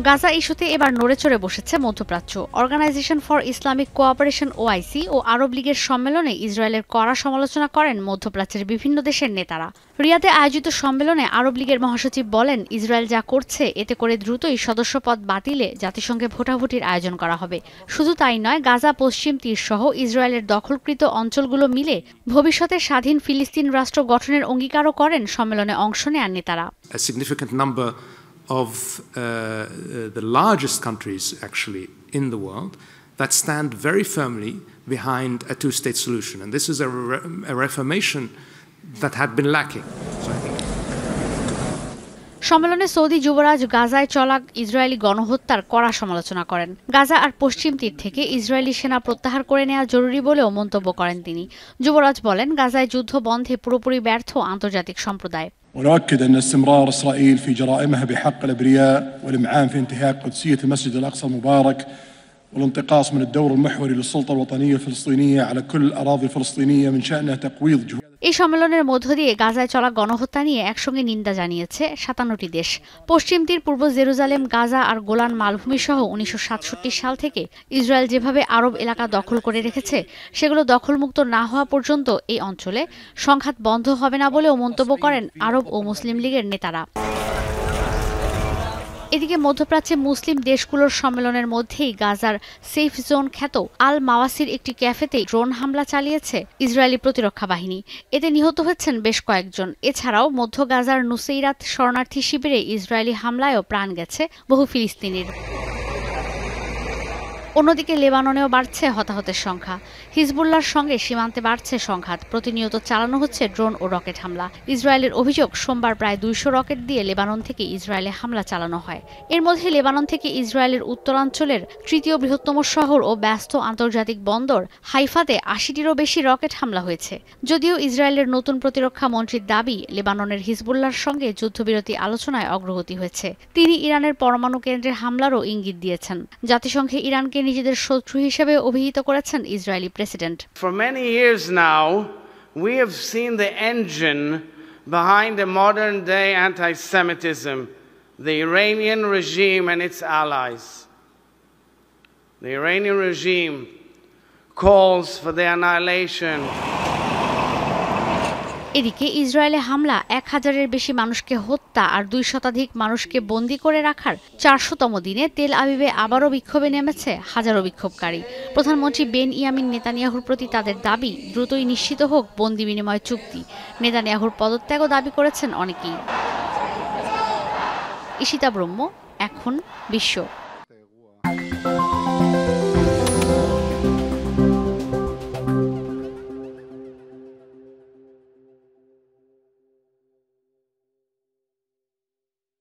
গাজা ইস্যুতে এবার নড়েচড়ে বসেছে মধ্যপ্রাচ্য। Organisation for Islamic cooperation OIC ও আরব লীগের সম্মেলনে ইসরায়েলের কড়া সমালোচনা করেন মধ্যপ্রাচ্যের বিভিন্ন দেশের নেতারা। রিয়াদে আয়োজিত সম্মেলনে আরব লীগের মহাসচিব বলেন, ইসরায়েল যা করছে এতে করে দ্রুতই সদস্যপদ বাতিলে জাতিসংঘে ভোটাভুটির আয়োজন করা হবে। শুধু তাই নয়, গাজা, পশ্চিম তীর সহ ইসরায়েলের দখলকৃত অঞ্চলগুলো মিলে ভবিষ্যতে স্বাধীন ফিলিস্তিন রাষ্ট্র গঠনের অঙ্গীকারও করেন সম্মেলনে অংশ নেয়া নেতারা। Of the largest countries actually in the world that stand very firmly behind a two-state solution, and this is a reformation that had been lacking. সম্মেলনে সৌদি যুবরাজ গাজায় চলা ইসরায়েলি গণহত্যার কড়া সমালোচনা করেন। গাজা আর পশ্চিম তীর থেকে ইসরায়েলি সেনা প্রত্যাহার করে নেওয়া জরুরি বলেও মন্তব্য করেন তিনি। যুবরাজ বলেন, গাজায় যুদ্ধ বন্ধে পুরোপুরি ব্যর্থ আন্তর্জাতিক সম্প্রদায়। ونؤكد أن استمرار إسرائيل في جرائمها بحق الأبرياء والإمعان في انتهاك قدسية المسجد الأقصى المبارك والانتقاص من الدور المحوري للسلطة الوطنية الفلسطينية على كل الأراضي الفلسطينية من شأنها تقويض جهود। এই সম্মেলনের মধ্য দিয়ে গাজায় চলা গণহত্যা নিয়ে একসঙ্গে নিন্দা জানিয়েছে ৫৭টি দেশ। পশ্চিম তীর, পূর্ব জেরুজালেম, গাজা আর গোলান মালভূমি সহ ১৯৬৭ সাল থেকে ইসরায়েল যেভাবে আরব এলাকা দখল করে রেখেছে, সেগুলো দখলমুক্ত না হওয়া পর্যন্ত এই অঞ্চলে সংঘাত বন্ধ হবে না বলেও মন্তব্য করেন আরব ও মুসলিম লীগের নেতারা। এদিকে মধ্যপ্রাচ্যে মুসলিম দেশগুলোর সম্মেলনের মধ্যেই গাজার সেফ জোন খ্যাত আল মাওয়াসির একটি ক্যাফেতে ড্রোন হামলা চালিয়েছে ইসরায়েলি প্রতিরক্ষা বাহিনী। এতে নিহত হয়েছেন বেশ কয়েকজন। এছাড়াও মধ্য গাজার নুসেইরাত শরণার্থী শিবিরে ইসরায়েলি হামলায়ও প্রাণ গেছে বহু ফিলিস্তিনির। অন্যদিকে লেবাননেও বাড়ছে হতাহতের সংখ্যা। হিজবুল্লাহর সঙ্গে সীমান্তে বাড়ছে সংঘাত। প্রতিনিয়ত চালানো হচ্ছে ড্রোন ও রকেট হামলা। ইসরায়েলের অভিযোগ, সোমবার প্রায় ২০০ রকেট দিয়ে লেবানন থেকে ইসরায়েলে হামলা চালানো হয়। এর মধ্যে লেবানন থেকে ইসরায়েলের উত্তরাঞ্চলের তৃতীয় বৃহত্তম শহর ও ব্যস্ত আন্তর্জাতিক বন্দর হাইফাতে ৮০টিরও বেশি রকেট হামলা হয়েছে। যদিও ইসরায়েলের নতুন প্রতিরক্ষা মন্ত্রীর দাবি, লেবাননের হিজবুল্লাহর সঙ্গে যুদ্ধবিরতি আলোচনায় অগ্রগতি হয়েছে। তিনি ইরানের পরমাণু কেন্দ্রে হামলারও ইঙ্গিত দিয়েছেন। জাতিসংঘে ইরানকে নিজেদের শত্রু হিসেবে অভিহিত করেছেন Israeli president. For many years now, we have seen the engine behind the modern day anti-Semitism, the Iranian regime and its allies. The Iranian regime calls for the annihilation. এদিকে ইসরায়েলে হামলা, ১,০০০-এর বেশি মানুষকে হত্যা আর ২ শতাধিক মানুষকে বন্দী করে রাখার ৪০০তম দিনে তেল আবিবে আবারও বিক্ষোভে নেমেছে হাজারো বিক্ষোভকারী। প্রধানমন্ত্রী বেনইয়ামিন নেতানিয়াহুর প্রতি তাদের দাবি, দ্রুতই নিশ্চিত হোক বন্দি বিনিময় চুক্তি। নেতানিয়াহুর পদত্যাগও দাবি করেছেন অনেকেই। ঈশিতা ব্রহ্ম, এখন বিশ্ব।